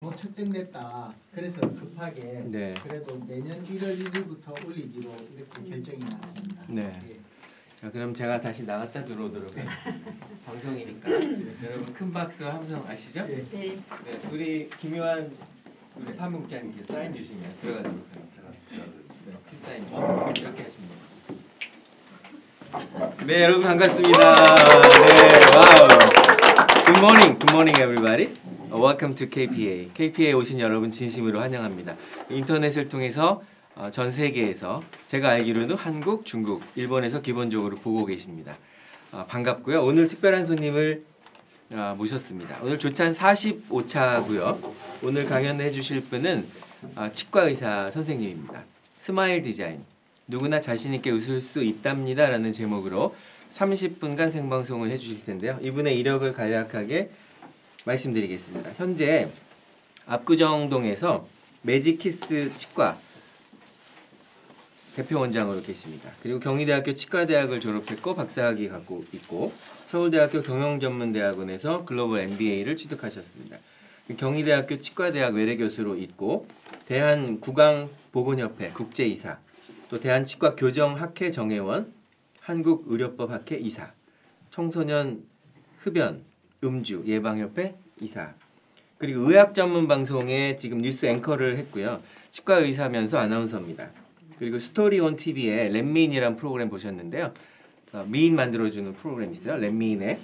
책정됐다. 그래서 급하게 네. 그래도 내년 1월 1일부터 올리기로 이렇게 결정이 났습니다. 네. 예. 자, 그럼 제가 다시 나갔다 들어오도록 해요. 방송이니까. 여러분 큰 박수 함성 아시죠? 네. 네. 우리 김요한 우리 사무국장님께 사인 주시면 들어가도록 하겠습니다. 퀴 사인 주시면 이렇게 하시면 됩니다. 네, 여러분 반갑습니다. 네, 와우. Good morning, good morning, everybody. Welcome to KPA. KPA에 오신 여러분 진심으로 환영합니다. 인터넷을 통해서 전 세계에서 제가 알기로는 한국, 중국, 일본에서 기본적으로 보고 계십니다. 반갑고요. 오늘 특별한 손님을 모셨습니다. 오늘 조찬 45차고요. 오늘 강연을 해주실 분은 치과 의사 선생님입니다. 스마일 디자인, 누구나 자신 있게 웃을 수 있답니다 라는 제목으로 30분간 생방송을 해주실 텐데요. 이분의 이력을 간략하게 말씀드리겠습니다. 현재 압구정동에서 매직키스 치과 대표 원장으로 계십니다. 그리고 경희대학교 치과대학을 졸업했고 박사학위 갖고 있고 서울대학교 경영전문대학원에서 글로벌 MBA를 취득하셨습니다. 경희대학교 치과대학 외래교수로 있고 대한구강보건협회 국제이사, 또 대한치과교정학회 정회원, 한국의료법학회 이사, 청소년 흡연 음주 예방협회 이사, 그리고 의학 전문 방송에 지금 뉴스 앵커를 했고요. 치과 의사면서 아나운서입니다. 그리고 스토리온 TV에 렛미인이라는 프로그램 보셨는데요. 미인 만들어주는 프로그램 있어요. 렛미인의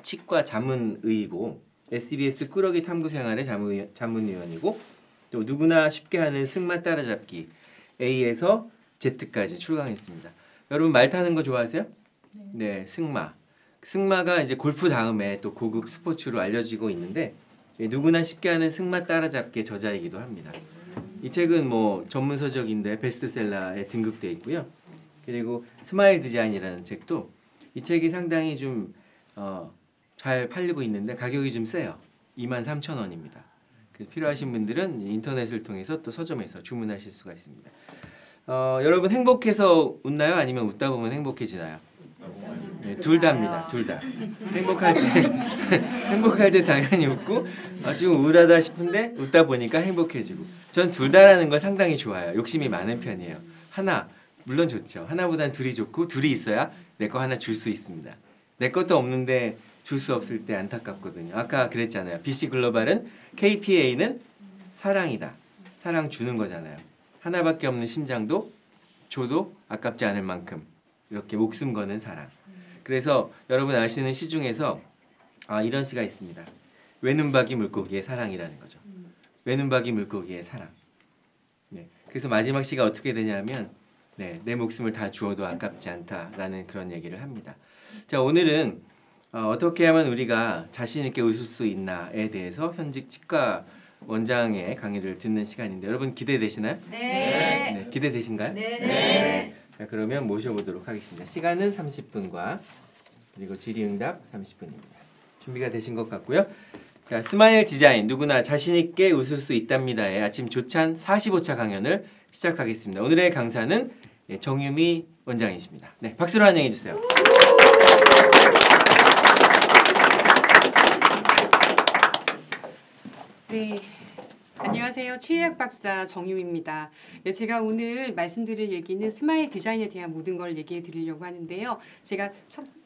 치과 자문의이고 SBS 꾸러기 탐구생활의 자문위원이고 또 누구나 쉽게 하는 승마 따라잡기 A에서 Z까지 출강했습니다. 여러분 말 타는 거 좋아하세요? 네, 승마. 승마가 이제 골프 다음에 또 고급 스포츠로 알려지고 있는데 누구나 쉽게 하는 승마 따라잡기의 저자이기도 합니다. 이 책은 뭐 전문서적인데 베스트셀러에 등극돼 있고요. 그리고 스마일 디자인이라는 책도 이 책이 상당히 좀 잘 팔리고 있는데 가격이 좀 세요. 23,000원입니다. 필요하신 분들은 인터넷을 통해서 또 서점에서 주문하실 수가 있습니다. 여러분 행복해서 웃나요? 아니면 웃다 보면 행복해지나요? 네, 둘 다입니다. 둘 다. 행복할 때 당연히 웃고 지금 우울하다 싶은데 웃다 보니까 행복해지고 전 둘 다라는 걸 상당히 좋아해요. 욕심이 많은 편이에요. 하나 물론 좋죠. 하나보단 둘이 좋고 둘이 있어야 내 거 하나 줄 수 있습니다. 내 것도 없는데 줄 수 없을 때 안타깝거든요. 아까 그랬잖아요. BC 글로벌은 KPA는 사랑이다. 사랑 주는 거잖아요. 하나밖에 없는 심장도 줘도 아깝지 않을 만큼 이렇게 목숨 거는 사랑. 그래서 여러분 아시는 시 중에서 이런 시가 있습니다. 외눈박이 물고기의 사랑이라는 거죠. 외눈박이 물고기의 사랑. 네. 그래서 마지막 시가 어떻게 되냐면 내 목숨을 다 주어도 아깝지 않다라는 그런 얘기를 합니다. 자, 오늘은 어떻게 하면 우리가 자신 있게 웃을 수 있나에 대해서 현직 치과 원장의 강의를 듣는 시간인데 여러분 기대되시나요? 네. 기대되신가요? 네. 자, 그러면 모셔보도록 하겠습니다. 시간은 30분과 그리고 질의응답 30분입니다. 준비가 되신 것 같고요. 자, 스마일 디자인 누구나 자신 있게 웃을 수 있답니다의 아침 조찬 45차 강연을 시작하겠습니다. 오늘의 강사는 정유미 원장이십니다. 네, 박수로 환영해 주세요. 네, 안녕하세요. 치의학 박사 정유미입니다. 네, 제가 오늘 말씀드릴 얘기는 스마일 디자인에 대한 모든 걸 얘기해 드리려고 하는데요. 제가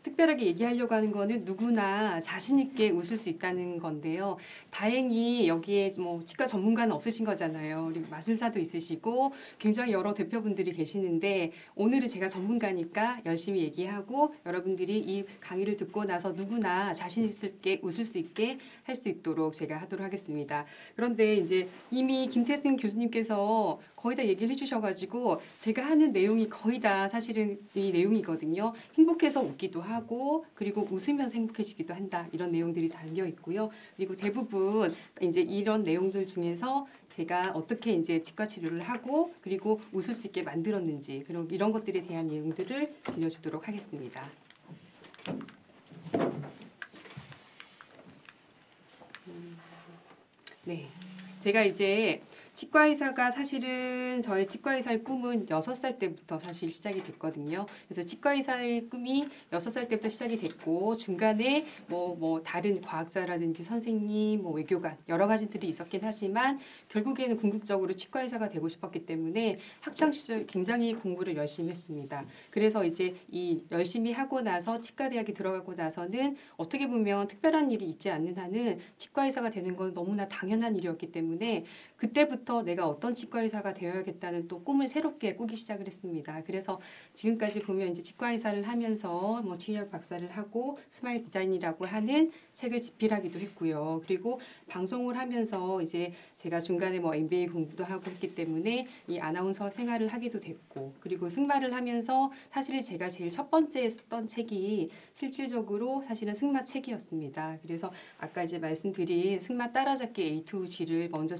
특별하게 얘기하려고 하는 거는 누구나 자신 있게 웃을 수 있다는 건데요. 다행히 여기에 뭐 치과 전문가는 없으신 거잖아요. 그리고 마술사도 있으시고 굉장히 여러 대표분들이 계시는데 오늘은 제가 전문가니까 열심히 얘기하고 여러분들이 이 강의를 듣고 나서 누구나 자신 있게 웃을 수 있게 할 수 있도록 제가 하도록 하겠습니다. 그런데 이제 이미 김태승 교수님께서 거의 다 얘기를 해주셔가지고 제가 하는 내용이 거의 다 사실은 이 내용이거든요. 행복해서 웃기도 하고 그리고 웃으면서 행복해지기도 한다 이런 내용들이 담겨 있고요. 그리고 대부분 이제 이런 내용들 중에서 제가 어떻게 이제 치과 치료를 하고 그리고 웃을 수 있게 만들었는지 그리고 이런 것들에 대한 내용들을 들려주도록 하겠습니다. 네, 제가 이제 치과 의사가 사실은 저의 치과 의사의 꿈은 6살 때부터 사실 시작이 됐거든요. 그래서 치과 의사의 꿈이 6살 때부터 시작이 됐고 중간에 뭐 다른 과학자라든지 선생님, 뭐 외교관 여러 가지들이 있었긴 하지만 결국에는 궁극적으로 치과 의사가 되고 싶었기 때문에 학창 시절 굉장히 공부를 열심히 했습니다. 그래서 이제 이 열심히 하고 나서 치과 대학에 들어가고 나서는 어떻게 보면 특별한 일이 있지 않는 한은 치과 의사가 되는 건 너무나 당연한 일이었기 때문에 그때부터 내가 어떤 치과 의사가 되어야겠다는 또 꿈을 새롭게 꾸기 시작을 했습니다. 그래서 지금까지 보면 이제 치과 의사를 하면서 뭐 치의학 박사를 하고 스마일 디자인이라고 하는 책을 집필하기도 했고요. 그리고 방송을 하면서 이제 제가 중간에 뭐 MBA 공부도 하고 했기 때문에 이 아나운서 생활을 하기도 됐고, 그리고 승마를 하면서 사실 제가 제일 첫 번째 썼던 책이 실질적으로 사실은 승마 책이었습니다. 그래서 아까 이제 말씀드린 승마 따라잡기 A to G를 먼저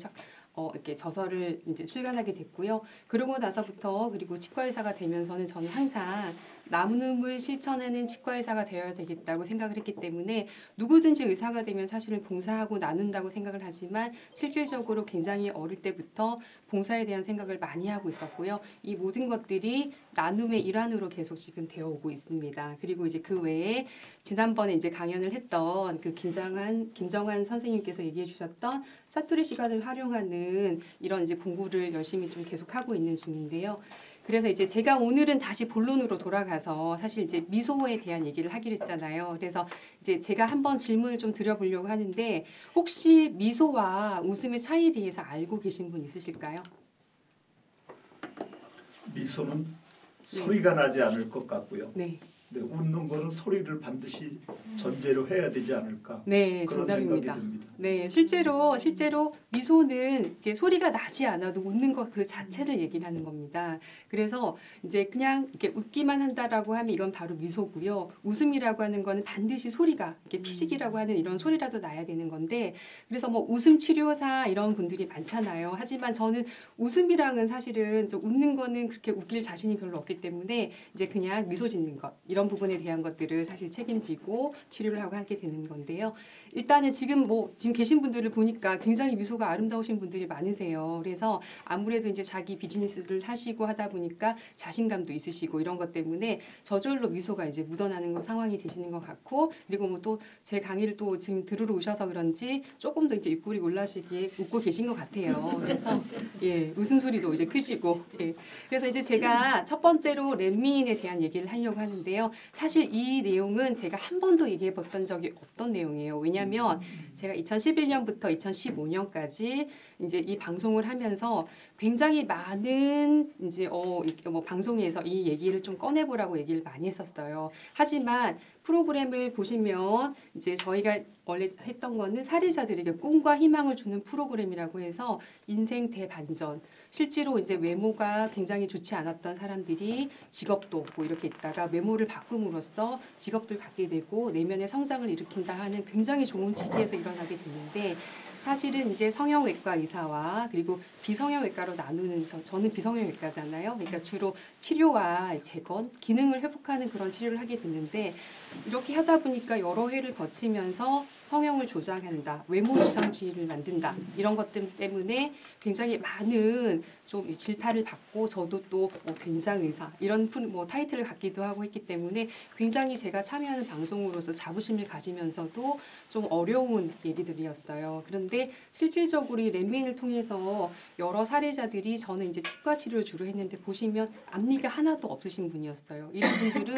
이렇게 저서를 이제 출간하게 됐고요. 그러고 나서부터 그리고 치과 의사가 되면서는 저는 항상 남음을 실천하는 치과 의사가 되어야 되겠다고 생각을 했기 때문에 누구든지 의사가 되면 사실은 봉사하고 나눈다고 생각을 하지만 실질적으로 굉장히 어릴 때부터 봉사에 대한 생각을 많이 하고 있었고요. 이 모든 것들이 나눔의 일환으로 계속 지금 되어 오고 있습니다. 그리고 이제 그 외에 지난번에 이제 강연을 했던 그 김정환 선생님께서 얘기해 주셨던 사투리 시간을 활용하는 이런 이제 공부를 열심히 좀 계속하고 있는 중인데요. 그래서 이제 제가 오늘은 다시 본론으로 돌아가서 사실 이제 미소에 대한 얘기를 하기로 했잖아요. 그래서 이제 제가 한번 질문을 좀 드려보려고 하는데 혹시 미소와 웃음의 차이에 대해서 알고 계신 분 있으실까요? 미소는 소리가 나지 않을 것 같고요. 네. 네, 웃는 거는 소리를 반드시 전제로 해야 되지 않을까. 네, 그런 정답입니다. 생각이 듭니다. 네, 실제로 미소는 이렇게 소리가 나지 않아도 웃는 것 그 자체를 얘기를 하는 겁니다. 그래서 이제 그냥 이렇게 웃기만 한다라고 하면 이건 바로 미소고요. 웃음이라고 하는 거는 반드시 소리가 이렇게 피식이라고 하는 이런 소리라도 나야 되는 건데, 그래서 뭐 웃음 치료사 이런 분들이 많잖아요. 하지만 저는 웃음이랑은 사실은 좀 웃는 거는 그렇게 웃길 자신이 별로 없기 때문에 이제 그냥 미소 짓는 것 이런 부분에 대한 것들을 사실 책임지고 치료를 하고 하게 되는 건데요. 일단은 지금 계신 분들을 보니까 굉장히 미소가 아름다우신 분들이 많으세요. 그래서 아무래도 이제 자기 비즈니스를 하시고 하다 보니까 자신감도 있으시고 이런 것 때문에 저절로 미소가 이제 묻어나는 상황이 되시는 것 같고, 그리고 뭐 또 제 강의를 또 지금 들으러 오셔서 그런지 조금 더 이제 입꼬리 올라시기에 웃고 계신 것 같아요. 그래서 예, 웃음소리도 이제 크시고. 예. 그래서 이제 제가 첫 번째로 렛미인에 대한 얘기를 하려고 하는데요. 사실 이 내용은 제가 한 번도 얘기해 봤던 적이 없던 내용이에요. 왜냐하면 제가 2011년부터 2015년까지 이제 이 방송을 하면서 굉장히 많은 이제 뭐 방송에서 이 얘기를 좀 꺼내보라고 얘기를 많이 했었어요. 하지만 프로그램을 보시면 이제 저희가 원래 했던 거는 사례자들에게 꿈과 희망을 주는 프로그램이라고 해서 인생 대반전. 실제로 이제 외모가 굉장히 좋지 않았던 사람들이 직업도 없고 이렇게 있다가 외모를 바꿈으로써 직업을 갖게 되고 내면의 성장을 일으킨다 하는 굉장히 좋은 취지에서 일어나게 됐는데, 사실은 이제 성형외과 의사와 그리고 비성형외과로 나누는 저는 비성형외과잖아요. 그러니까 주로 치료와 재건, 기능을 회복하는 그런 치료를 하게 됐는데, 이렇게 하다 보니까 여러 회를 거치면서 성형을 조장한다, 외모 주상주의를 만든다 이런 것들 때문에 굉장히 많은 좀 질타를 받고, 저도 또 된장 의사 이런 타이틀을 갖기도 하고 했기 때문에 굉장히 제가 참여하는 방송으로서 자부심을 가지면서도 좀 어려운 얘기들이었어요. 그런데 실질적으로 이 렛미인을 통해서 여러 사례자들이, 저는 이제 치과 치료를 주로 했는데 보시면 앞니가 하나도 없으신 분이었어요. 이런 분들은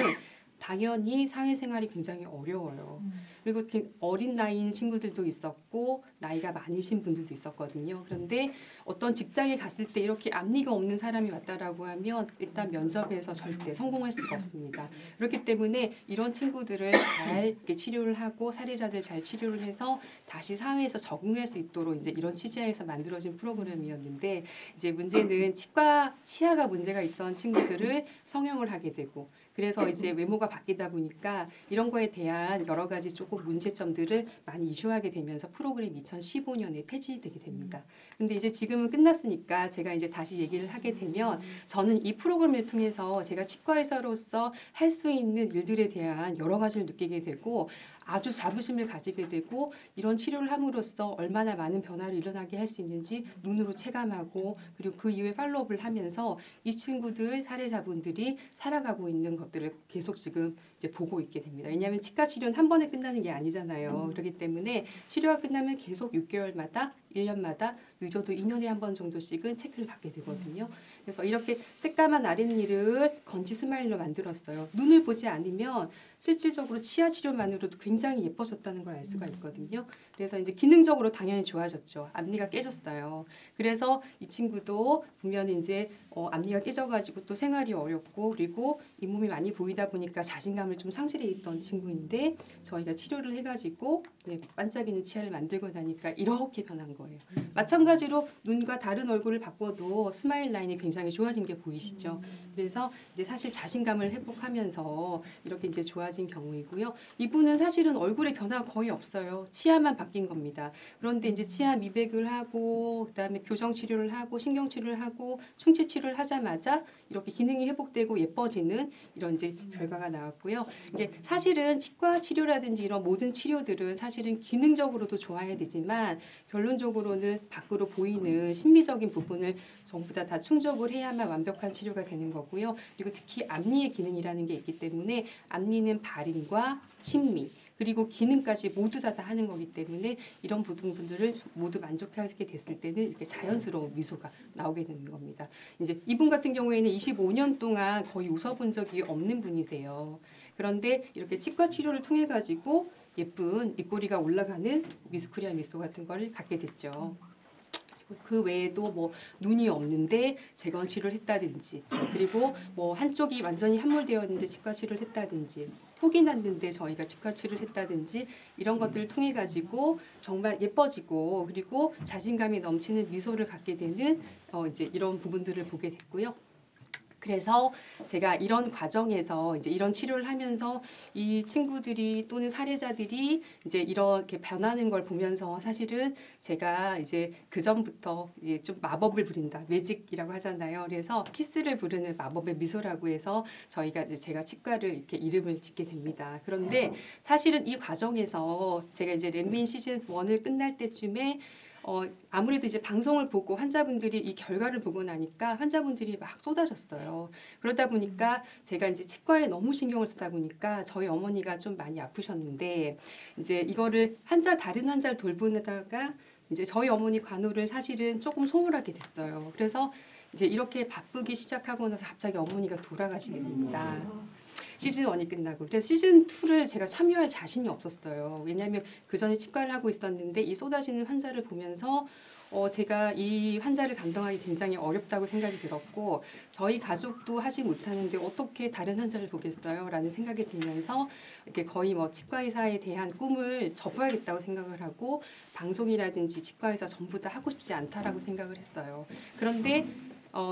당연히 사회생활이 굉장히 어려워요. 그리고 어린 나이인 친구들도 있었고 나이가 많으신 분들도 있었거든요. 그런데 어떤 직장에 갔을 때 이렇게 앞니가 없는 사람이 왔다라고 하면 일단 면접에서 절대 성공할 수가 없습니다. 그렇기 때문에 이런 친구들을 잘 이렇게 치료를 하고 사례자들 잘 치료를 해서 다시 사회에서 적응할 수 있도록 이제 이런 취지에서 만들어진 프로그램이었는데, 이제 문제는 치아가 문제가 있던 친구들을 성형을 하게 되고, 그래서 이제 외모가 바뀌다 보니까 이런 거에 대한 여러 가지 조금 문제점들을 많이 이슈하게 되면서 프로그램이 2015년에 폐지되게 됩니다. 근데 이제 지금은 끝났으니까 제가 이제 다시 얘기를 하게 되면, 저는 이 프로그램을 통해서 제가 치과 의사로서 할 수 있는 일들에 대한 여러 가지를 느끼게 되고, 아주 자부심을 가지게 되고 이런 치료를 함으로써 얼마나 많은 변화를 일어나게 할 수 있는지 눈으로 체감하고 그리고 그 이후에 팔로우업을 하면서 이 친구들 사례자분들이 살아가고 있는 것들을 계속 지금 이제 보고 있게 됩니다. 왜냐하면 치과 치료는 한 번에 끝나는 게 아니잖아요. 그렇기 때문에 치료가 끝나면 계속 6개월마다 1년마다 늦어도 2년에 한 번 정도씩은 체크를 받게 되거든요. 그래서 이렇게 새까만 아랫니를 건지 스마일로 만들었어요. 눈을 보지 않으면 실질적으로 치아 치료만으로도 굉장히 예뻐졌다는 걸 알 수가 있거든요. 그래서 이제 기능적으로 당연히 좋아졌죠. 앞니가 깨졌어요. 그래서 이 친구도 보면 이제 앞니가 깨져가지고 또 생활이 어렵고 그리고 잇몸이 많이 보이다 보니까 자신감을 좀 상실해 있던 친구인데 저희가 치료를 해가지고 네, 반짝이는 치아를 만들고 나니까 이렇게 변한 거예요. 마찬가지로 눈과 다른 얼굴을 바꿔도 스마일 라인이 굉장히 좋아진 게 보이시죠. 그래서 이제 사실 자신감을 회복하면서 이렇게 이제 좋아진 경우이고요. 이분은 사실은 얼굴에 변화가 거의 없어요. 치아만 바뀐 겁니다. 그런데 이제 치아 미백을 하고 그다음에 교정 치료를 하고 신경 치료를 하고 충치 치료를 하자마자 이렇게 기능이 회복되고 예뻐지는 이런 이제 결과가 나왔고요. 이게 사실은 치과 치료라든지 이런 모든 치료들은 사실은 기능적으로도 좋아야 되지만 결론적으로는 밖으로 보이는 심미적인 부분을 전부 다 충족을 해야만 완벽한 치료가 되는 거고요. 그리고 특히 앞니의 기능이라는 게 있기 때문에 앞니는 발인과 심미 그리고 기능까지 모두 다 하는 거기 때문에 이런 부분들을 모두 만족하게 됐을 때는 이렇게 자연스러운 미소가 나오게 되는 겁니다. 이제 이분 같은 경우에는 25년 동안 거의 웃어본 적이 없는 분이세요. 그런데 이렇게 치과 치료를 통해 가지고 예쁜 입꼬리가 올라가는 미스코리아 미소 같은 걸 갖게 됐죠. 그 외에도 뭐 눈이 없는데 재건 치료를 했다든지 그리고 뭐 한쪽이 완전히 함몰되어 있는데 치과 치료를 했다든지 폭이 났는데 저희가 치과 치료를 했다든지 이런 것들을 통해 가지고 정말 예뻐지고 그리고 자신감이 넘치는 미소를 갖게 되는 이제 이런 부분들을 보게 됐고요. 그래서 제가 이런 과정에서 이제 이런 치료를 하면서 이 친구들이 또는 사례자들이 이제 이렇게 변하는 걸 보면서 사실은 제가 이제 그 전부터 이제 좀 마법을 부린다 매직이라고 하잖아요. 그래서 키스를 부르는 마법의 미소라고 해서 저희가 이제 제가 치과를 이렇게 이름을 짓게 됩니다. 그런데 사실은 이 과정에서 제가 이제 렛민 시즌 1을 끝날 때쯤에 아무래도 이제 방송을 보고 환자분들이 이 결과를 보고 나니까 환자분들이 막 쏟아졌어요. 그러다 보니까 제가 이제 치과에 너무 신경을 쓰다 보니까 저희 어머니가 좀 많이 아프셨는데 이제 이거를 다른 환자를 돌보다가 이제 저희 어머니 간호를 사실은 조금 소홀하게 됐어요. 그래서 이제 이렇게 바쁘기 시작하고 나서 갑자기 어머니가 돌아가시게 됩니다. 시즌 1이 끝나고 그래서 시즌 2를 제가 참여할 자신이 없었어요. 왜냐하면 그 전에 치과를 하고 있었는데 이 쏟아지는 환자를 보면서 제가 이 환자를 감당하기 굉장히 어렵다고 생각이 들었고 저희 가족도 하지 못하는데 어떻게 다른 환자를 보겠어요? 라는 생각이 들면서 이렇게 거의 뭐 치과의사에 대한 꿈을 접어야겠다고 생각을 하고 방송이라든지 치과의사 전부 다 하고 싶지 않다라고 생각을 했어요. 그런데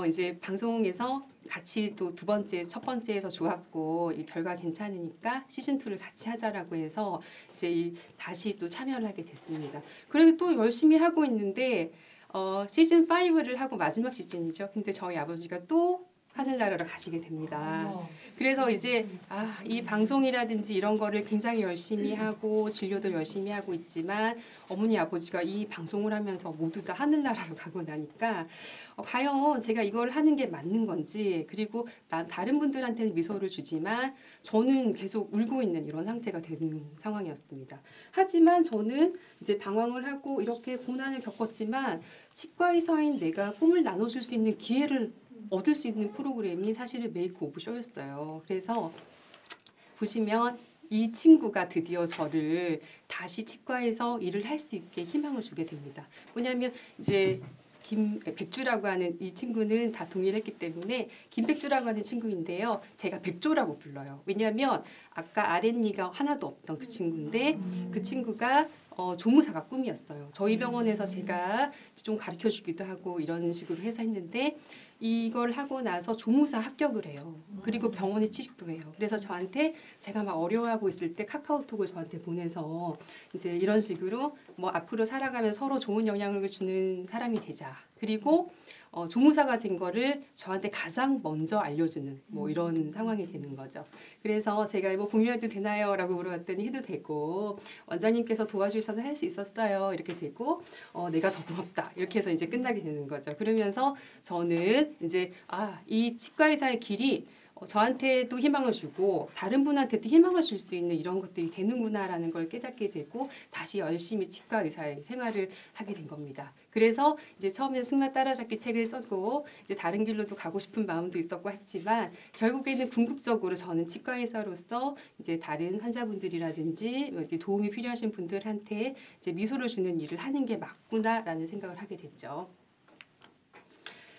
이제 방송에서 같이 또 첫 번째에서 좋았고 이 결과 괜찮으니까 시즌 2를 같이 하자라고 해서 이제 다시 또 참여를 하게 됐습니다. 그리고 또 열심히 하고 있는데 시즌 5를 하고 마지막 시즌이죠. 근데 저희 아버지가 또 하늘나라로 가시게 됩니다. 그래서 이제 이 방송이라든지 이런 거를 굉장히 열심히 하고 진료도 열심히 하고 있지만 어머니 아버지가 이 방송을 하면서 모두 다 하늘나라로 가고 나니까 과연 제가 이걸 하는 게 맞는 건지 그리고 다른 분들한테는 미소를 주지만 저는 계속 울고 있는 이런 상태가 되는 상황이었습니다. 하지만 저는 이제 방황을 하고 이렇게 고난을 겪었지만 치과의사인 내가 꿈을 나눠줄 수 있는 기회를 얻을 수 있는 프로그램이 사실은 메이크 오브 쇼였어요. 그래서 보시면 이 친구가 드디어 저를 다시 치과에서 일을 할 수 있게 희망을 주게 됩니다. 뭐냐면 이제 백주라고 하는 이 친구는 다 동일했기 때문에 김백주라고 하는 친구인데요. 제가 백조라고 불러요. 왜냐하면 아까 아랫니가 하나도 없던 그 친구인데 그 친구가 조무사가 꿈이었어요. 저희 병원에서 제가 좀 가르쳐주기도 하고 이런 식으로 해서 했는데 이걸 하고 나서 조무사 합격을 해요. 그리고 병원에 취직도 해요. 그래서 저한테 제가 막 어려워하고 있을 때 카카오톡을 저한테 보내서 이제 이런 식으로 뭐 앞으로 살아가면 서로 좋은 영향을 주는 사람이 되자. 그리고 조무사가 된 거를 저한테 가장 먼저 알려주는 뭐 이런 상황이 되는 거죠. 그래서 제가 뭐 공유해도 되나요? 라고 물어봤더니 해도 되고 원장님께서 도와주셔서 할 수 있었어요. 이렇게 되고 내가 더 고맙다. 이렇게 해서 이제 끝나게 되는 거죠. 그러면서 저는 이제 이 치과의사의 길이 저한테도 희망을 주고 다른 분한테도 희망을 줄 수 있는 이런 것들이 되는구나라는 걸 깨닫게 되고 다시 열심히 치과 의사의 생활을 하게 된 겁니다. 그래서 이제 처음에 승마 따라잡기 책을 썼고 이제 다른 길로도 가고 싶은 마음도 있었고 했지만 결국에는 궁극적으로 저는 치과 의사로서 이제 다른 환자분들이라든지 뭐 이제 도움이 필요하신 분들한테 이제 미소를 주는 일을 하는 게 맞구나라는 생각을 하게 됐죠.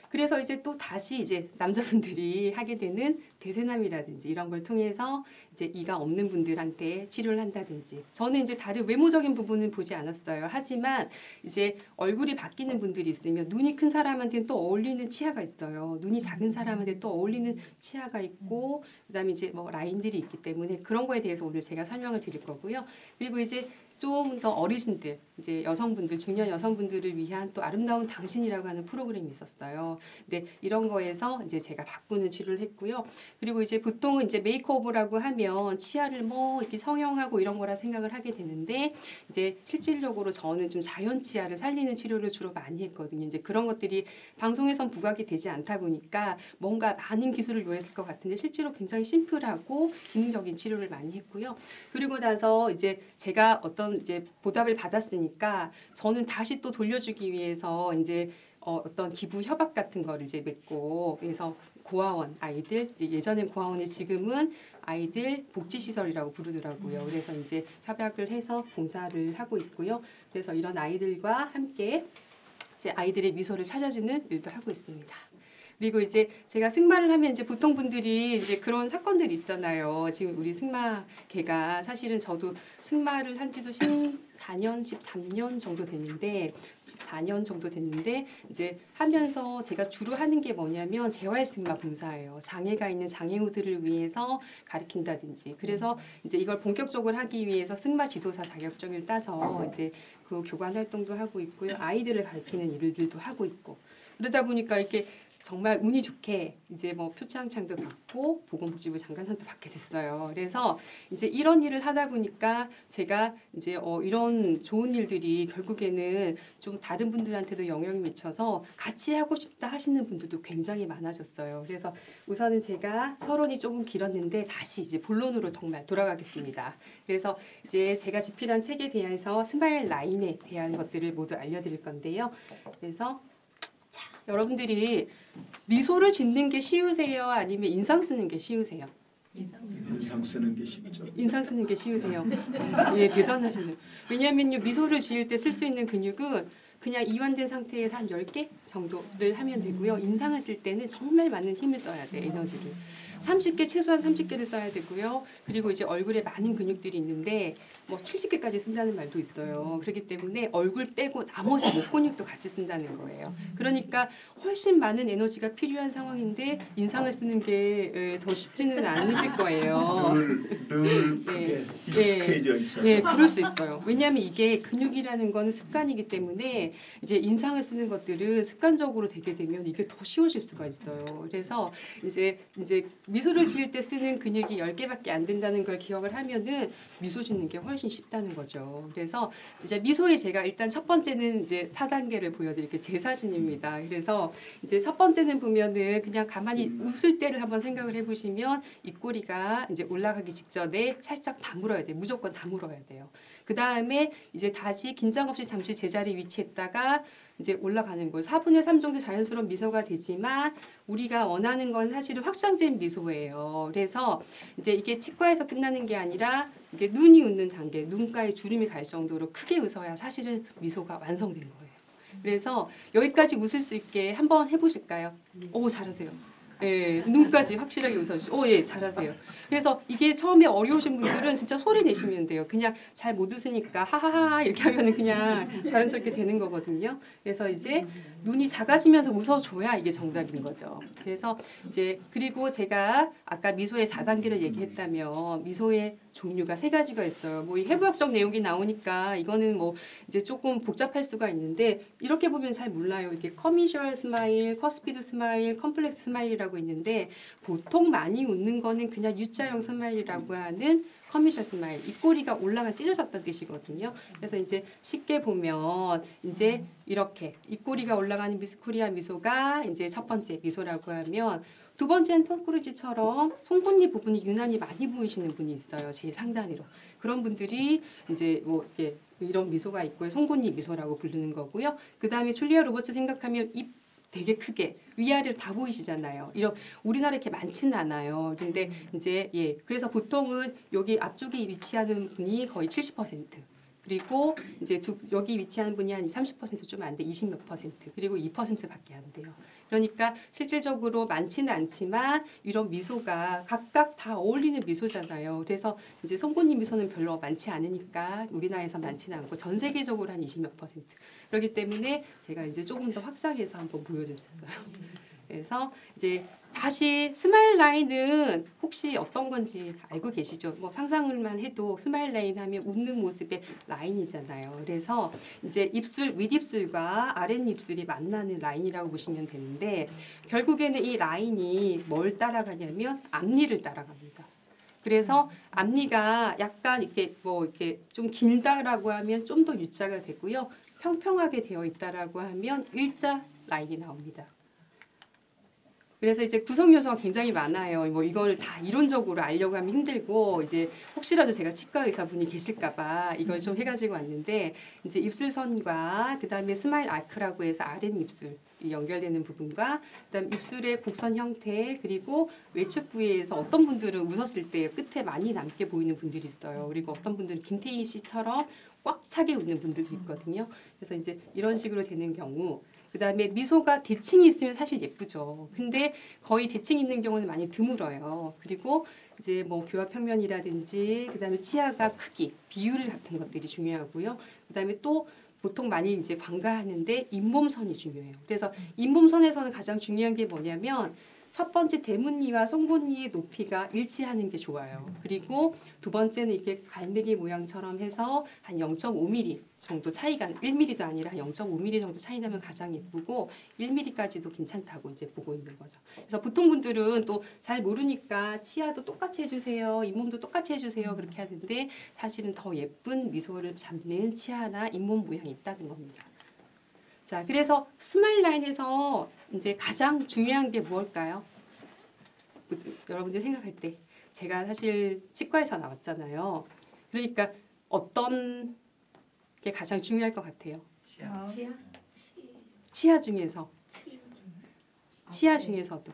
그래서 이제 또 다시 이제 남자분들이 하게 되는 대세남이라든지 이런 걸 통해서 이제 이가 없는 분들한테 치료를 한다든지 저는 이제 다른 외모적인 부분은 보지 않았어요. 하지만 이제 얼굴이 바뀌는 분들이 있으면 눈이 큰 사람한테는 또 어울리는 치아가 있어요. 눈이 작은 사람한테 또 어울리는 치아가 있고 그다음에 이제 뭐 라인들이 있기 때문에 그런 거에 대해서 오늘 제가 설명을 드릴 거고요. 그리고 이제 좀 더 어르신들, 이제 여성분들, 중년 여성분들을 위한 또 아름다운 당신이라고 하는 프로그램이 있었어요. 근데 이런 거에서 이제 제가 바꾸는 치료를 했고요. 그리고 이제 보통은 이제 메이크오버라고 하면 치아를 뭐 이렇게 성형하고 이런 거라 생각을 하게 되는데 이제 실질적으로 저는 좀 자연 치아를 살리는 치료를 주로 많이 했거든요. 이제 그런 것들이 방송에선 부각이 되지 않다 보니까 뭔가 많은 기술을 요했을 것 같은데 실제로 굉장히 심플하고 기능적인 치료를 많이 했고요. 그리고 나서 이제 제가 어떤 이제 보답을 받았으니까 저는 다시 또 돌려주기 위해서 이제 어떤 기부 협약 같은 거를 이제 맺고 그래서 고아원 아이들 예전엔 고아원이 지금은 아이들 복지시설이라고 부르더라고요. 그래서 이제 협약을 해서 봉사를 하고 있고요. 그래서 이런 아이들과 함께 이제 아이들의 미소를 찾아주는 일도 하고 있습니다. 그리고 이제 제가 승마를 하면 이제 보통 분들이 이제 그런 사건들이 있잖아요. 지금 우리 승마계가 사실은 저도 승마를 한 지도 14년, 13년 정도 됐는데 14년 정도 됐는데 이제 하면서 제가 주로 하는 게 뭐냐면 재활승마 봉사예요. 장애가 있는 장애우들을 위해서 가르친다든지 그래서 이제 이걸 본격적으로 하기 위해서 승마 지도사 자격증을 따서 이제 그 교관 활동도 하고 있고요. 아이들을 가르치는 일들도 하고 있고 그러다 보니까 이렇게 정말 운이 좋게 이제 뭐 표창장도 받고 보건복지부 장관상도 받게 됐어요. 그래서 이제 이런 일을 하다 보니까 제가 이제 이런 좋은 일들이 결국에는 좀 다른 분들한테도 영향을 미쳐서 같이 하고 싶다 하시는 분들도 굉장히 많아졌어요. 그래서 우선은 제가 서론이 조금 길었는데 다시 이제 본론으로 정말 돌아가겠습니다. 그래서 이제 제가 집필한 책에 대해서 스마일 라인에 대한 것들을 모두 알려드릴 건데요. 그래서 여러분들이 미소를 짓는 게 쉬우세요? 아니면 인상 쓰는 게 쉬우세요? 인상 쓰는 게 쉽죠. 인상 쓰는 게 쉬우세요. 예, 대단하시네요. 왜냐하면요, 미소를 지을 때 쓸 수 있는 근육은 그냥 이완된 상태에서 한 10개 정도를 하면 되고요. 인상을 쓸 때는 정말 많은 힘을 써야 돼, 에너지를. 30개, 최소한 30개를 써야 되고요. 그리고 이제 얼굴에 많은 근육들이 있는데 뭐 70개까지 쓴다는 말도 있어요. 그렇기 때문에 얼굴 빼고 나머지 목 근육도 같이 쓴다는 거예요. 그러니까 훨씬 많은 에너지가 필요한 상황인데 인상을 쓰는 게 더 쉽지는 않으실 거예요. 늘 그게 익숙해져 있어서. 네, 그럴 수 있어요. 왜냐하면 이게 근육이라는 거는 습관이기 때문에 이제 인상을 쓰는 것들은 습관적으로 되게 되면 이게 더 쉬워질 수가 있어요. 그래서 이제 미소를 지을 때 쓰는 근육이 10개밖에 안 된다는 걸 기억을 하면은 미소 짓는 게 훨씬 쉽다는 거죠. 그래서 진짜 미소에 제가 일단 첫 번째는 이제 4단계를 보여드릴게요. 제 사진입니다. 그래서 이제 첫 번째는 보면은 그냥 가만히 웃을 때를 한번 생각을 해보시면 입꼬리가 이제 올라가기 직전에 살짝 다물어야 돼요. 무조건 다물어야 돼요. 그 다음에 이제 다시 긴장 없이 잠시 제자리 위치했다가 이제 올라가는 거예요. 4분의 3 정도 자연스러운 미소가 되지만 우리가 원하는 건 사실은 확장된 미소예요. 그래서 이제 이게 치과에서 끝나는 게 아니라 이게 눈이 웃는 단계, 눈가에 주름이 갈 정도로 크게 웃어야 사실은 미소가 완성된 거예요. 그래서 여기까지 웃을 수 있게 한번 해보실까요? 오, 잘하세요. 예, 눈까지 확실하게 웃어주시고, 예, 잘하세요. 그래서 이게 처음에 어려우신 분들은 진짜 소리 내시면 돼요. 그냥 잘 못 웃으니까 하하하 이렇게 하면은 그냥 자연스럽게 되는 거거든요. 그래서 이제 눈이 작아지면서 웃어줘야 이게 정답인 거죠. 그래서 이제 그리고 제가 아까 미소의 4단계를 얘기했다면 미소의 종류가 3가지가 있어요. 뭐 이 해부학적 내용이 나오니까 이거는 뭐 이제 조금 복잡할 수가 있는데 이렇게 보면 잘 몰라요. 이게 커미셜 스마일, 커스피드 스마일, 컴플렉스 스마일이라고 있는데 보통 많이 웃는 거는 그냥 U자형 스마일이라고 하는 커미셜 스마일, 입꼬리가 올라가 찢어졌다는 뜻이거든요. 그래서 이제 쉽게 보면 이제 이렇게 입꼬리가 올라가는 미스코리아 미소가 이제 첫 번째 미소라고 하면 두 번째는 톰크루즈처럼 송곳니 부분이 유난히 많이 보이시는 분이 있어요. 제일 상단으로. 그런 분들이 이제 뭐 이렇게 이런 미소가 있고요. 송곳니 미소라고 부르는 거고요. 그 다음에 줄리아 로버츠 생각하면 입 되게 크게 위아래로 다 보이시잖아요. 이런 우리나라에 이렇게 많지는 않아요. 근데 이제 예, 그래서 보통은 여기 앞쪽에 위치하는 분이 거의 70%. 그리고 이제 여기 위치하는 분이 한 30% 좀 안 돼, 20몇 %. 그리고 2%밖에 안 돼요. 그러니까 실질적으로 많지는 않지만 이런 미소가 각각 다 어울리는 미소잖아요. 그래서 이제 송곳니 미소는 별로 많지 않으니까 우리나라에서 많지는 않고 전 세계적으로 한 20몇 %. 그렇기 때문에 제가 이제 조금 더 확장해서 한번 보여드렸어요. 그래서 이제 다시 스마일 라인은 혹시 어떤 건지 알고 계시죠? 뭐 상상을만 해도 스마일 라인 하면 웃는 모습의 라인이잖아요. 그래서 이제 입술 윗입술과 아랫입술이 만나는 라인이라고 보시면 되는데 결국에는 이 라인이 뭘 따라가냐면 앞니를 따라갑니다. 그래서 앞니가 약간 이렇게 뭐 이렇게 좀 길다라고 하면 좀 더 U자가 되고요. 평평하게 되어 있다라고 하면 일자 라인이 나옵니다. 그래서 이제 구성 요소가 굉장히 많아요. 뭐 이걸 다 이론적으로 알려고 하면 힘들고 이제 혹시라도 제가 치과 의사분이 계실까봐 이걸 좀 해가지고 왔는데 이제 입술선과 그다음에 스마일 아크라고 해서 아랫입술 연결되는 부분과 그다음 입술의 곡선 형태 그리고 외측 부위에서 어떤 분들은 웃었을 때 끝에 많이 남게 보이는 분들이 있어요. 그리고 어떤 분들은 김태희 씨처럼 꽉 차게 웃는 분들도 있거든요. 그래서 이제 이런 식으로 되는 경우 그다음에 미소가 대칭이 있으면 사실 예쁘죠. 근데 거의 대칭 있는 경우는 많이 드물어요. 그리고 이제 뭐 교합평면이라든지 그다음에 치아가 크기, 비율 같은 것들이 중요하고요. 그다음에 또 보통 많이 이제 관가하는데 잇몸선이 중요해요. 그래서 잇몸선에서는 가장 중요한 게 뭐냐면 첫 번째 대문니와 송곳니의 높이가 일치하는 게 좋아요. 그리고 두 번째는 이렇게 갈매기 모양처럼 해서 한 0.5mm 정도 차이가 1mm도 아니라 한 0.5mm 정도 차이 나면 가장 예쁘고 1mm까지도 괜찮다고 이제 보고 있는 거죠. 그래서 보통 분들은 또 잘 모르니까 치아도 똑같이 해주세요, 잇몸도 똑같이 해주세요 그렇게 하는데 사실은 더 예쁜 미소를 잡는 치아나 잇몸 모양이 있다는 겁니다. 자, 그래서 스마일 라인에서 이제 가장 중요한 게 무엇일까요? 여러분들 생각할 때 제가 사실 치과에서 나왔잖아요. 그러니까 어떤 게 가장 중요할 것 같아요? 치아 중에서. 치아 중에서도.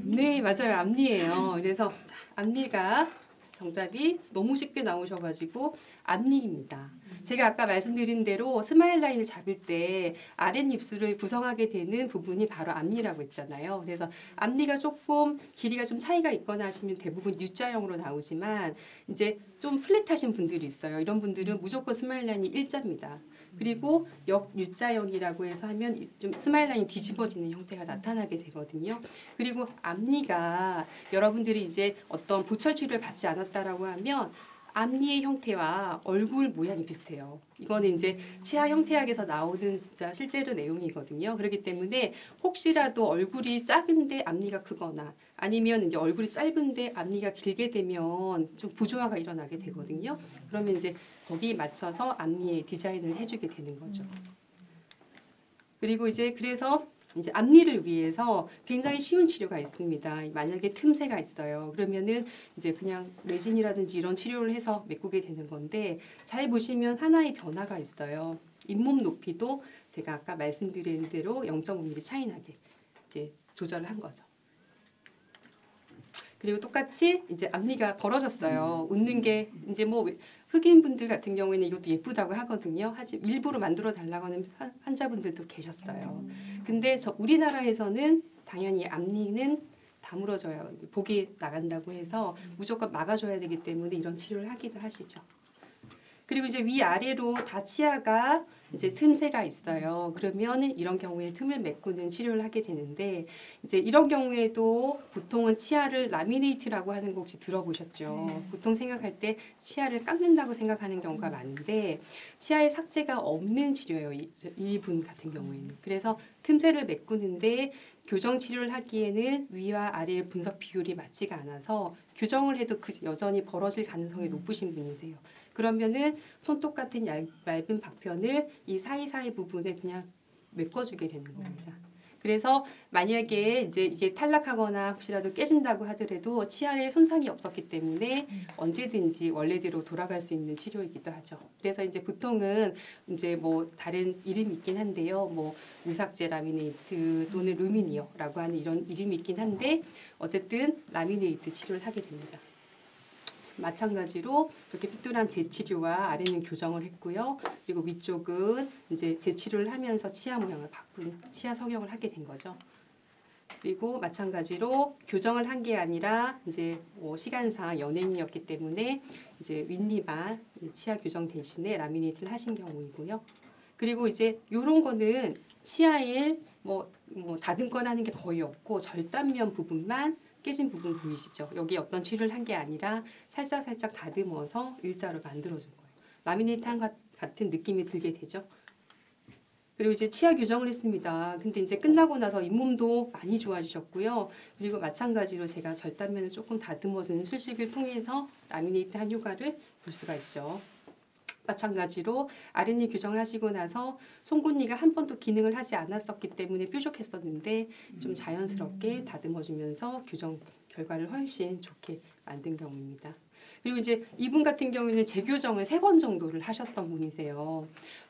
네, 맞아요. 앞니예요. 그래서 앞니가 정답이 너무 쉽게 나오셔가지고 앞니입니다. 제가 아까 말씀드린 대로 스마일 라인을 잡을 때 아랫입술을 구성하게 되는 부분이 바로 앞니라고 했잖아요. 그래서 앞니가 조금 길이가 좀 차이가 있거나 하시면 대부분 U자형으로 나오지만 이제 좀 플랫하신 분들이 있어요. 이런 분들은 무조건 스마일 라인이 일자입니다. 그리고 역유자형이라고 해서 하면 좀 스마일 라인이 뒤집어지는 형태가 나타나게 되거든요. 그리고 앞니가 여러분들이 이제 어떤 보철 치료를 받지 않았다라고 하면 앞니의 형태와 얼굴 모양이 비슷해요. 이거는 이제 치아 형태학에서 나오는 진짜 실제로 내용이거든요. 그렇기 때문에 혹시라도 얼굴이 작은데 앞니가 크거나 아니면 이제 얼굴이 짧은데 앞니가 길게 되면 좀 부조화가 일어나게 되거든요. 그러면 이제 거기에 맞춰서 앞니의 디자인을 해주게 되는 거죠. 그리고 이제 그래서 이제 앞니를 위해서 굉장히 쉬운 치료가 있습니다. 만약에 틈새가 있어요. 그러면은 이제 그냥 레진이라든지 이런 치료를 해서 메꾸게 되는 건데 잘 보시면 하나의 변화가 있어요. 잇몸 높이도 제가 아까 말씀드린 대로 0.5mm 차이 나게 이제 조절을 한 거죠. 그리고 똑같이 이제 앞니가 벌어졌어요. 웃는 게 이제 뭐 흑인 분들 같은 경우에는 이것도 예쁘다고 하거든요. 하지만 일부러 만들어 달라고 하는 환자분들도 계셨어요. 근데 저 우리나라에서는 당연히 앞니는 다물어져요. 복이 나간다고 해서 무조건 막아줘야 되기 때문에 이런 치료를 하기도 하시죠. 그리고 이제 위아래로 다 치아가 이제 틈새가 있어요. 그러면 이런 경우에 틈을 메꾸는 치료를 하게 되는데 이제 이런 경우에도 보통은 치아를 라미네이트라고 하는 거 혹시 들어보셨죠? 보통 생각할 때 치아를 깎는다고 생각하는 경우가 많은데 치아에 삭제가 없는 치료예요. 이분 같은 경우에는. 그래서 틈새를 메꾸는데 교정 치료를 하기에는 위와 아래의 분석 비율이 맞지가 않아서 교정을 해도 여전히 벌어질 가능성이 높으신 분이세요. 그러면은 손톱 같은 얇은 박편을 이 사이사이 부분에 그냥 메꿔주게 되는 겁니다. 그래서 만약에 이제 이게 탈락하거나 혹시라도 깨진다고 하더라도 치아에 손상이 없었기 때문에 언제든지 원래대로 돌아갈 수 있는 치료이기도 하죠. 그래서 이제 보통은 이제 뭐 다른 이름이 있긴 한데요. 뭐 무삭제 라미네이트 또는 루미니어라고 하는 이런 이름이 있긴 한데 어쨌든 라미네이트 치료를 하게 됩니다. 마찬가지로 이렇게 삐뚤한 재치료와 아래는 교정을 했고요. 그리고 위쪽은 이제 재치료를 하면서 치아 모양을 바꾼 치아 성형을 하게 된 거죠. 그리고 마찬가지로 교정을 한 게 아니라 이제 뭐 시간상 연예인이었기 때문에 이제 윗니만 치아 교정 대신에 라미네이트를 하신 경우이고요. 그리고 이제 이런 거는 치아에 뭐 다듬거나 하는 게 거의 없고 절단면 부분만 깨진 부분 보이시죠? 여기 어떤 치료를 한 게 아니라 살짝 다듬어서 일자로 만들어준 거예요. 라미네이트 한 같은 느낌이 들게 되죠. 그리고 이제 치아 교정을 했습니다. 근데 이제 끝나고 나서 잇몸도 많이 좋아지셨고요. 그리고 마찬가지로 제가 절단면을 조금 다듬어주는 술식을 통해서 라미네이트 한 효과를 볼 수가 있죠. 마찬가지로 아랫니 교정을 하시고 나서 송곳니가 한 번도 기능을 하지 않았었기 때문에 뾰족했었는데 좀 자연스럽게 다듬어주면서 교정 결과를 훨씬 좋게 만든 경우입니다. 그리고 이제 이분 같은 경우에는 재교정을 3번 정도를 하셨던 분이세요.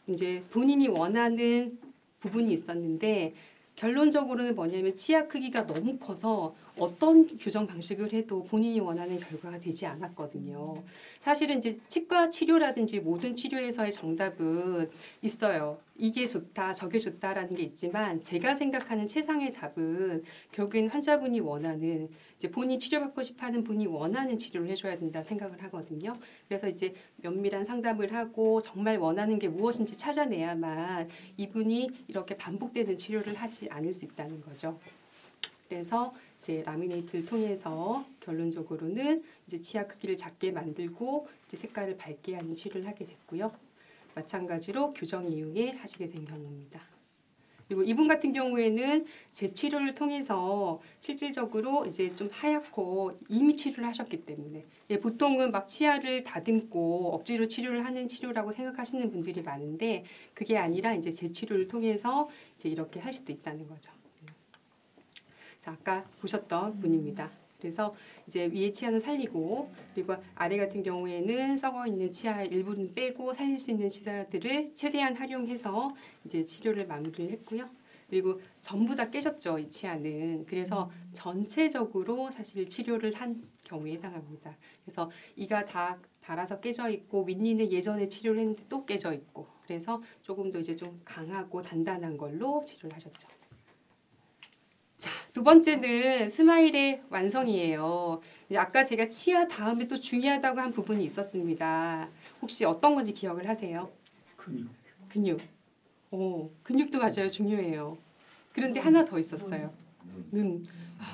이제 본인이 원하는 부분이 있었는데 결론적으로는 뭐냐면 치아 크기가 너무 커서 어떤 교정 방식을 해도 본인이 원하는 결과가 되지 않았거든요. 사실은 이제 치과 치료라든지 모든 치료에서의 정답은 있어요. 이게 좋다, 저게 좋다라는 게 있지만 제가 생각하는 최상의 답은 결국엔 환자분이 원하는 이제 본인이 치료받고 싶어하는 분이 원하는 치료를 해줘야 된다 생각을 하거든요. 그래서 이제 면밀한 상담을 하고 정말 원하는 게 무엇인지 찾아내야만 이분이 이렇게 반복되는 치료를 하지 않을 수 있다는 거죠. 그래서 이제 라미네이트를 통해서 결론적으로는 이제 치아 크기를 작게 만들고 이제 색깔을 밝게 하는 치료를 하게 됐고요. 마찬가지로 교정 이후에 하시게 된 경우입니다. 그리고 이분 같은 경우에는 재치료를 통해서 실질적으로 이제 좀 하얗고 이미 치료를 하셨기 때문에 보통은 막 치아를 다듬고 억지로 치료를 하는 치료라고 생각하시는 분들이 많은데 그게 아니라 이제 재치료를 통해서 이제 이렇게 할 수도 있다는 거죠. 자, 아까 보셨던 분입니다. 그래서 이제 위에 치아는 살리고 그리고 아래 같은 경우에는 썩어 있는 치아 일부는 빼고 살릴 수 있는 치아들을 최대한 활용해서 이제 치료를 마무리를 했고요. 그리고 전부 다 깨졌죠, 이 치아는. 그래서 전체적으로 사실 치료를 한 경우에 해당합니다. 그래서 이가 다 닳아서 깨져 있고 윗니는 예전에 치료를 했는데 또 깨져 있고 그래서 조금 더 이제 좀 강하고 단단한 걸로 치료를 하셨죠. 자, 두 번째는 스마일의 완성이에요. 이제 아까 제가 치아 다음에 또 중요하다고 한 부분이 있었습니다. 혹시 어떤 건지 기억을 하세요? 근육. 근육도 맞아요. 중요해요. 그런데 하나 더 있었어요. 눈.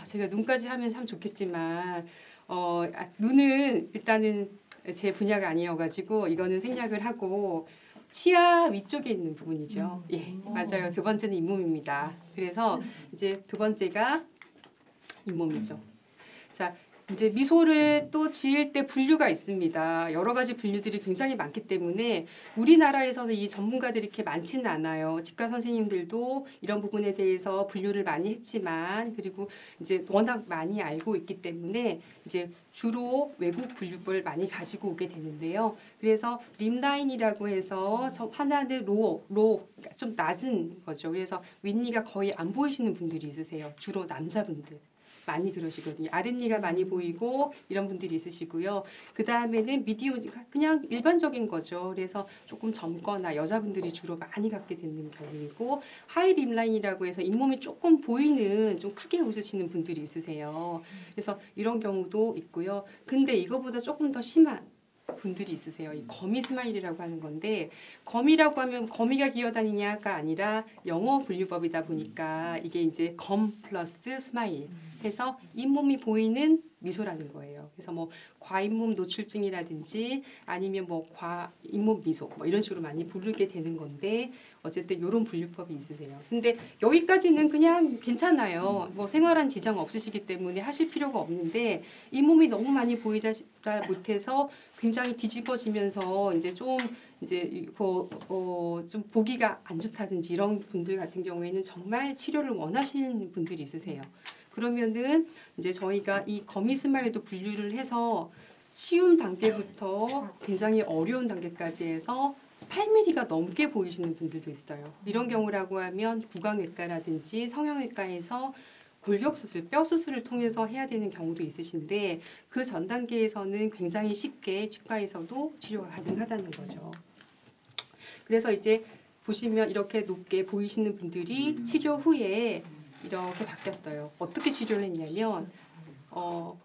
제가 눈까지 하면 참 좋겠지만 눈은 일단은 제 분야가 아니어가지고 이거는 생략을 하고 치아 위쪽에 있는 부분이죠. 예, 맞아요. 두 번째는 잇몸입니다. 그래서 이제 두 번째가 잇몸이죠. 자, 이제 미소를 또 지을 때 분류가 있습니다. 여러 가지 분류들이 굉장히 많기 때문에 우리나라에서는 이 전문가들이 이렇게 많지는 않아요. 치과 선생님들도 이런 부분에 대해서 분류를 많이 했지만 그리고 이제 워낙 많이 알고 있기 때문에 이제 주로 외국 분류법을 많이 가지고 오게 되는데요. 그래서 립라인이라고 해서 하나는 그러니까 좀 낮은 거죠. 그래서 윗니가 거의 안 보이시는 분들이 있으세요. 주로 남자분들. 많이 그러시거든요. 아랫니가 많이 보이고 이런 분들이 있으시고요. 그 다음에는 미디움, 그냥 일반적인 거죠. 그래서 조금 젊거나 여자분들이 주로 많이 갖게 되는 경우이고, 하이 립라인이라고 해서 잇몸이 조금 보이는 좀 크게 웃으시는 분들이 있으세요. 그래서 이런 경우도 있고요. 근데 이거보다 조금 더 심한 분들이 있으세요. 이 거미 스마일이라고 하는 건데, 거미라고 하면 거미가 기어다니냐가 아니라 영어 분류법이다 보니까 이게 이제 검 플러스 스마일 해서 잇몸이 보이는 미소라는 거예요. 그래서 뭐 과잇몸 노출증이라든지 아니면 뭐 과잇몸 미소 뭐 이런 식으로 많이 부르게 되는 건데, 어쨌든 이런 분류법이 있으세요. 근데 여기까지는 그냥 괜찮아요. 뭐 생활한 지장 없으시기 때문에 하실 필요가 없는데, 잇몸이 너무 많이 보이다 못해서 굉장히 뒤집어지면서 이제 좀 이제 좀 보기가 안 좋다든지 이런 분들 같은 경우에는 정말 치료를 원하시는 분들이 있으세요. 그러면은 이제 저희가 이 거미 스마일도 분류를 해서 쉬운 단계부터 굉장히 어려운 단계까지 해서 8mm가 넘게 보이시는 분들도 있어요. 이런 경우라고 하면 구강외과라든지 성형외과에서 골격수술, 뼈 수술을 통해서 해야 되는 경우도 있으신데, 그 전 단계에서는 굉장히 쉽게 치과에서도 치료가 가능하다는 거죠. 그래서 이제 보시면 이렇게 높게 보이시는 분들이 치료 후에 이렇게 바뀌었어요. 어떻게 치료를 했냐면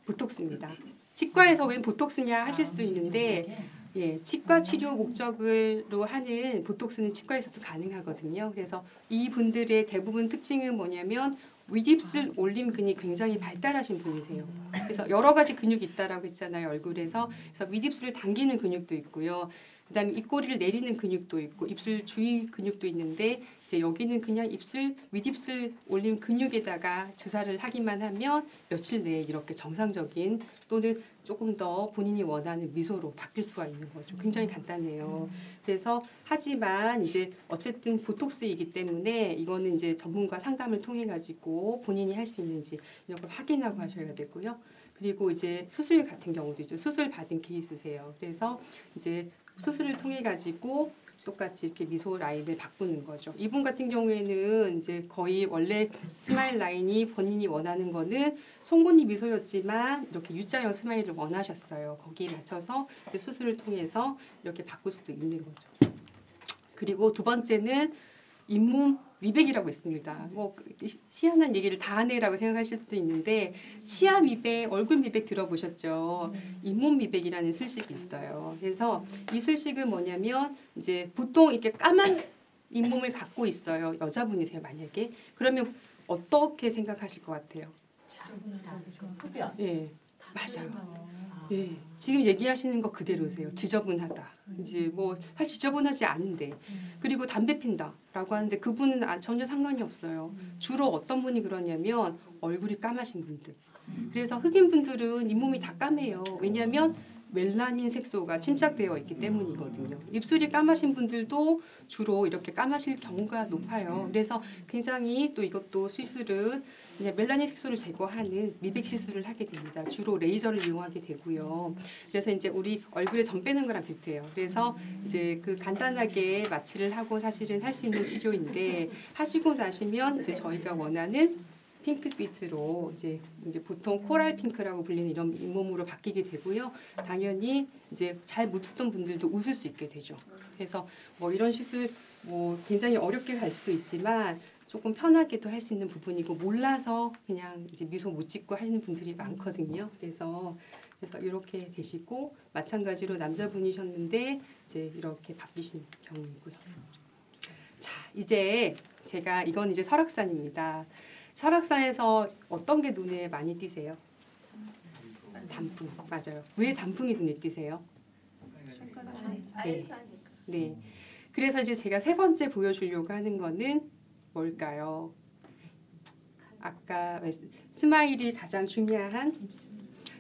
보톡스입니다. 치과에서 웬 보톡스냐 하실 수도 있는데, 예, 치과 치료 목적으로 하는 보톡스는 치과에서도 가능하거든요. 그래서 이 분들의 대부분 특징은 뭐냐면 윗입술 올림 근이 굉장히 발달하신 분이세요. 그래서 여러 가지 근육이 있다라고 했잖아요, 얼굴에서. 그래서 윗입술을 당기는 근육도 있고요. 그다음에 입꼬리를 내리는 근육도 있고 입술 주위 근육도 있는데, 이제 여기는 그냥 입술 윗입술 올림 근육에다가 주사를 하기만 하면 며칠 내에 이렇게 정상적인 또는 조금 더 본인이 원하는 미소로 바뀔 수가 있는 거죠. 굉장히 간단해요. 그래서 하지만 이제 어쨌든 보톡스이기 때문에 이거는 이제 전문가 상담을 통해 가지고 본인이 할 수 있는지 이런 걸 확인하고 하셔야 되고요. 그리고 이제 수술 같은 경우도 있죠. 수술 받은 케이스세요. 그래서 이제 수술을 통해 가지고 똑같이 이렇게 미소 라인을 바꾸는 거죠. 이분 같은 경우에는 이제 거의 원래 스마일 라인이 본인이 원하는 거는 송곳니 미소였지만 이렇게 U자형 스마일을 원하셨어요. 거기에 맞춰서 수술을 통해서 이렇게 바꿀 수도 있는 거죠. 그리고 두 번째는 잇몸 미백이라고 있습니다. 뭐 희한한 얘기를 다 하네라고 생각하실 수도 있는데, 치아 미백, 얼굴 미백 들어보셨죠? 잇몸 미백이라는 술식이 있어요. 그래서 이 술식은 뭐냐면 이제 보통 이렇게 까만 잇몸을 갖고 있어요. 여자분이세요, 만약에. 그러면 어떻게 생각하실 것 같아요? 예, 맞아요. 예, 지금 얘기하시는 거 그대로세요. 지저분하다. 이제 뭐 사실 지저분하지 않은데, 그리고 담배 핀다라고 하는데 그분은 전혀 상관이 없어요. 주로 어떤 분이 그러냐면 얼굴이 까마신 분들. 그래서 흑인 분들은 잇몸이 다 까매요. 왜냐하면 멜라닌 색소가 침착되어 있기 때문이거든요. 입술이 까마신 분들도 주로 이렇게 까마실 경우가 높아요. 그래서 굉장히 또 이것도 시술은 그냥 멜라닌 색소를 제거하는 미백 시술을 하게 됩니다. 주로 레이저를 이용하게 되고요. 그래서 이제 우리 얼굴에 점 빼는 거랑 비슷해요. 그래서 이제 그 간단하게 마취를 하고 사실은 할 수 있는 치료인데, 하시고 나시면 이제 저희가 원하는 핑크빛으로 이제 보통 코랄 핑크라고 불리는 이런 잇몸으로 바뀌게 되고요. 당연히 이제 잘 묻었던 분들도 웃을 수 있게 되죠. 그래서 뭐 이런 시술 뭐 굉장히 어렵게 갈 수도 있지만 조금 편하게도 할 수 있는 부분이고, 몰라서 그냥 이제 미소 못 짓고 하시는 분들이 많거든요. 그래서 이렇게 되시고, 마찬가지로 남자분이셨는데 이제 이렇게 바뀌신 경우이고요. 자, 이제 제가 이건 이제 설악산입니다. 설악산에서 어떤 게 눈에 많이 띄세요? 단풍. 맞아요. 왜 단풍이 눈에 띄세요? 네. 네. 그래서 이제 제가 세 번째 보여주려고 하는 거는 뭘까요? 아까 스마일이 가장 중요한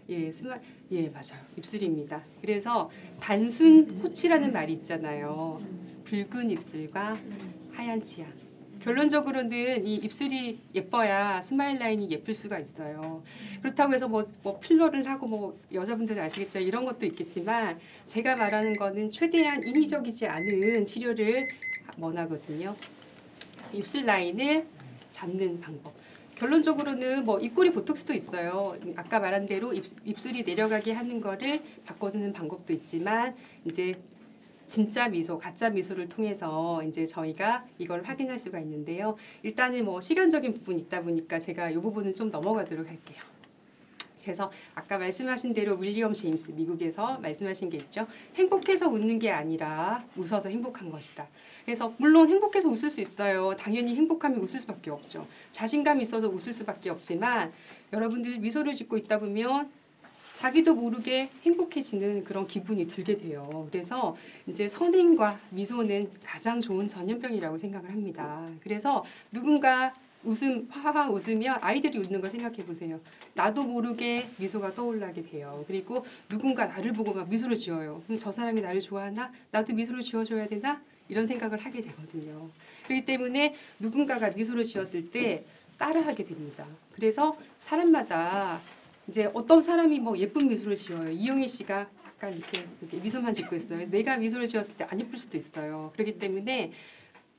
예, 맞아요. 입술입니다. 그래서 단순 코치라는 말이 있잖아요. 붉은 입술과 하얀 치아. 결론적으로는 이 입술이 예뻐야 스마일 라인이 예쁠 수가 있어요. 그렇다고 해서 뭐 필러를 하고 뭐 여자분들 아시겠죠? 이런 것도 있겠지만, 제가 말하는 거는 최대한 인위적이지 않은 치료를 원하거든요. 입술 라인을 잡는 방법. 결론적으로는 뭐 입꼬리 보톡스도 있어요. 아까 말한 대로 입술이 내려가게 하는 거를 바꿔주는 방법도 있지만 이제 진짜 미소, 가짜 미소를 통해서 이제 저희가 이걸 확인할 수가 있는데요. 일단은 뭐 시간적인 부분이 있다 보니까 제가 이 부분은 좀 넘어가도록 할게요. 그래서 아까 말씀하신 대로 윌리엄 제임스 미국에서 말씀하신 게 있죠. 행복해서 웃는 게 아니라 웃어서 행복한 것이다. 그래서 물론 행복해서 웃을 수 있어요. 당연히 행복하면 웃을 수밖에 없죠. 자신감이 있어서 웃을 수밖에 없지만 여러분들이 미소를 짓고 있다 보면 자기도 모르게 행복해지는 그런 기분이 들게 돼요. 그래서 이제 선행과 미소는 가장 좋은 전염병이라고 생각을 합니다. 그래서 누군가 하하 웃으면 아이들이 웃는 걸 생각해 보세요. 나도 모르게 미소가 떠올라게 돼요. 그리고 누군가 나를 보고 막 미소를 지어요. 그럼 저 사람이 나를 좋아하나? 나도 미소를 지어줘야 되나? 이런 생각을 하게 되거든요. 그렇기 때문에 누군가가 미소를 지었을 때 따라하게 됩니다. 그래서 사람마다 이제 어떤 사람이 뭐 예쁜 미소를 지어요. 이용희 씨가 약간 이렇게 미소만 짓고 있어요. 내가 미소를 지었을 때 안 예쁠 수도 있어요. 그렇기 때문에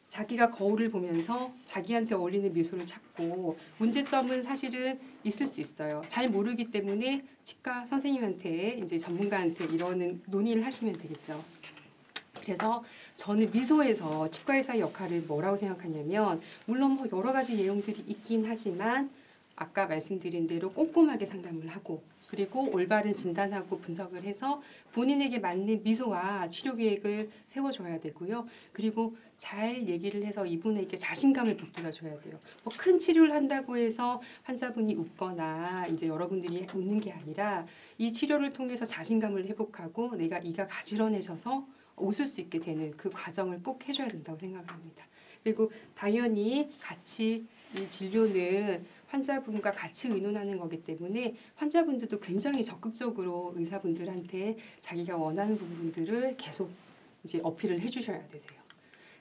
자기가 거울을 보면서 자기한테 어울리는 미소를 찾고 문제점은 사실은 있을 수 있어요. 잘 모르기 때문에 치과 선생님한테 이제 전문가한테 이러는 논의를 하시면 되겠죠. 그래서 저는 미소에서 치과 의사의 역할을 뭐라고 생각하냐면 물론 뭐 여러 가지 내용들이 있긴 하지만 아까 말씀드린 대로 꼼꼼하게 상담을 하고 그리고 올바른 진단하고 분석을 해서 본인에게 맞는 미소와 치료 계획을 세워줘야 되고요. 그리고 잘 얘기를 해서 이분에게 자신감을 북돋아줘야 돼요. 뭐 큰 치료를 한다고 해서 환자분이 웃거나 이제 여러분들이 웃는 게 아니라 이 치료를 통해서 자신감을 회복하고 내가 이가 가지런해져서 웃을 수 있게 되는 그 과정을 꼭 해줘야 된다고 생각을 합니다. 그리고 당연히 같이 이 진료는 환자분과 같이 의논하는 거기 때문에 환자분들도 굉장히 적극적으로 의사분들한테 자기가 원하는 부분들을 계속 이제 어필을 해주셔야 되세요.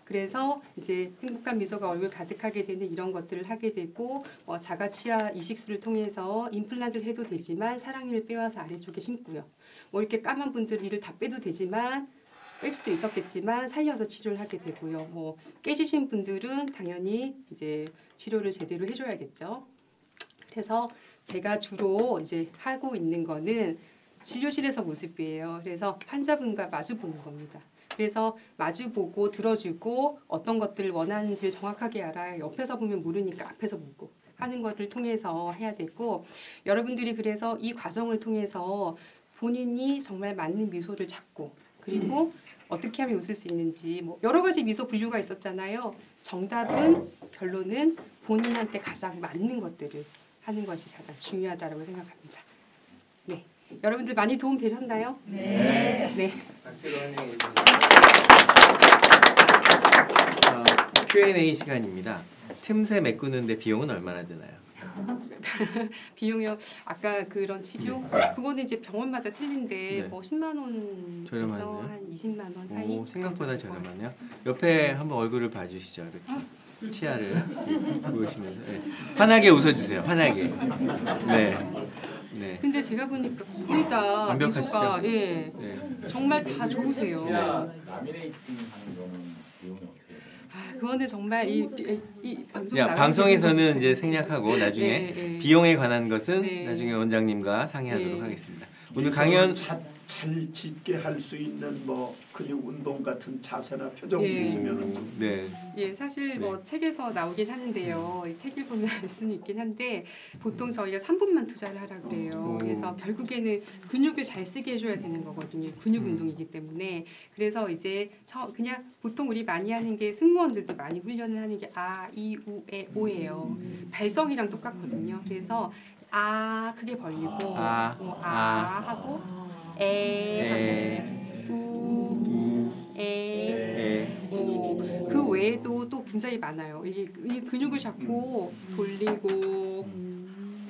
그래서 이제 행복한 미소가 얼굴 가득하게 되는 이런 것들을 하게 되고 자가 치아 이식술을 통해서 임플란트를 해도 되지만 사랑니를 빼와서 아래쪽에 심고요. 뭐 이렇게 까만 분들 이를 다 빼도 되지만 뺄 수도 있었겠지만 살려서 치료를 하게 되고요. 뭐 깨지신 분들은 당연히 이제 치료를 제대로 해줘야겠죠. 그래서 제가 주로 이제 하고 있는 거는 진료실에서 모습이에요. 그래서 환자분과 마주 보는 겁니다. 그래서 마주 보고 들어주고 어떤 것들을 원하는지를 정확하게 알아요. 옆에서 보면 모르니까 앞에서 보고 하는 것을 통해서 해야 되고 여러분들이 그래서 이 과정을 통해서 본인이 정말 맞는 미소를 찾고 그리고 어떻게 하면 웃을 수 있는지 뭐 여러 가지 미소 분류가 있었잖아요. 정답은 결론은 본인한테 가장 맞는 것들을 하는 것이 가장 중요하다고 생각합니다. 네, 여러분들 많이 도움 되셨나요? 네. 네. Q&A 시간입니다. 틈새 메꾸는데 비용은 얼마나 드나요? 비용이요. 아까 그런 치료 네. 그거는 이제 병원마다 틀린데 네. 뭐 10만 원에서 저렴하네요. 한 20만 원 사이. 오, 생각보다 저렴하네요. 옆에 한번 얼굴을 봐주시죠. 이렇게 치아를 보시면서 네. 환하게 웃어주세요. 환하게. 네. 네. 근데 제가 보니까 거의 다 완벽하시죠? 미소가 예 네. 정말 다 좋으세요. 라미네이팅 하는 경우는 비용이 어떻게 돼요? 아 그거는 정말 이 방송 야, 나가는 방송에서는 이제 생략하고 나중에 예, 예. 비용에 관한 것은 네. 나중에 원장님과 상의하도록 네. 하겠습니다. 오늘 강연 잘 짓게 할 수 있는 뭐 근육 운동 같은 자세나 표정이 예. 있으면은 네. 예, 사실 네. 뭐 책에서 나오긴 하는데요. 이 책을 보면 알 수는 있긴 한데 보통 저희가 3분만 투자를 하라 그래요. 오. 그래서 결국에는 근육을 잘 쓰게 해줘야 되는 거거든요. 근육 음. 운동이기 때문에 그래서 이제 그냥 보통 우리 많이 하는 게 승무원들도 많이 훈련을 하는 게 아, 이, 우, 에, 오예요. 발성이랑 똑같거든요. 그래서 아 크게 벌리고 하고 에 하고 우 그 외에도 또 굉장히 많아요. 이 근육을 잡고 돌리고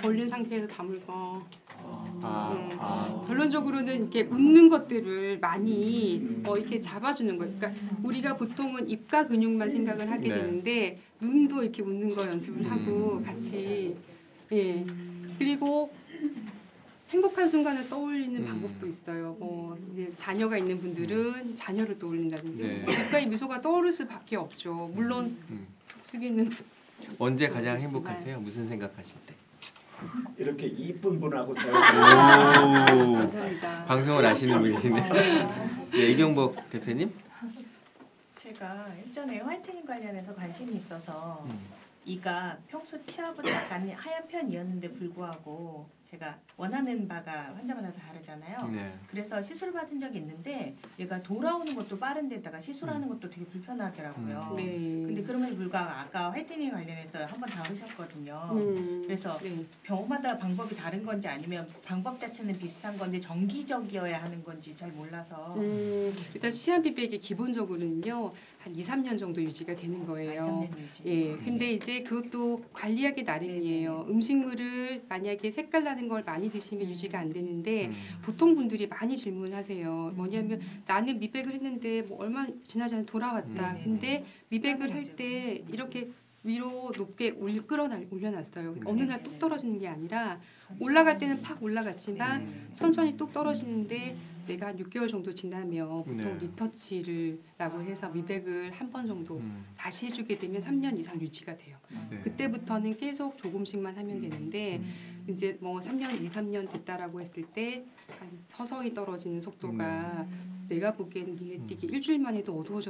벌린 상태에서 다물고 결론적으로는 이렇게 웃는 것들을 많이 이렇게 잡아주는 거예요. 그러니까 우리가 보통은 입가 근육만 생각을 하게 네. 되는데 눈도 이렇게 웃는 거 연습을 하고 같이 예 그리고 행복한 순간을 떠올리는 방법도 있어요. 뭐 이제 자녀가 있는 분들은 자녀를 떠올린다든지 네. 입가에 미소가 떠오를 수밖에 없죠. 물론 속쓰기는 언제 가장 행복하세요? 무슨 생각하실 때? 이렇게 이쁜 분하고 오, 감사합니다. 방송을 아시는 분이신데. 네, 이경복 대표님. 제가 예전에 화이트닝 관련해서 관심이 있어서 이가 평소 치아보다 약간 하얀 편이었는데 불구하고 제가 원하는 바가 환자마다 다르잖아요. 네. 그래서 시술 받은 적이 있는데 얘가 돌아오는 것도 빠른데다가 시술하는 것도 되게 불편하더라고요. 네. 근데 그럼에도 불구하고 아까 화이트닝 관련해서 한번 다루셨거든요. 그래서 네. 병원마다 방법이 다른 건지 아니면 방법 자체는 비슷한 건데 정기적이어야 하는 건지 잘 몰라서 일단 시한 비백이 기본적으로는요 한 2, 3년 정도 유지가 되는 거예요. 3년 유지. 예, 근데 이제 그것도 관리하기 나름이에요. 음식물을 만약에 색깔 나는 걸 많이 드시면 유지가 안 되는데 보통 분들이 많이 질문하세요. 뭐냐면 나는 미백을 했는데 뭐 얼마 지나지 않아 돌아왔다. 근데 미백을 할 때 이렇게 위로 높게 올려놨어요. 어느 날 뚝 떨어지는 게 아니라 올라갈 때는 팍 올라갔지만 천천히 뚝 떨어지는데 내가 한 6개월 정도 지나면 보통 네. 리터치를라고 해서 미백을 한 번 정도 다시 해주게 되면 3년 이상 유지가 돼요. 네. 그때부터는 계속 조금씩만 하면 되는데 이제 뭐 3년, 2, 3년 됐다라고 했을 때 한 서서히 떨어지는 속도가 내가 보기에는 눈에 띄게 일주일만 해도 어두워졌을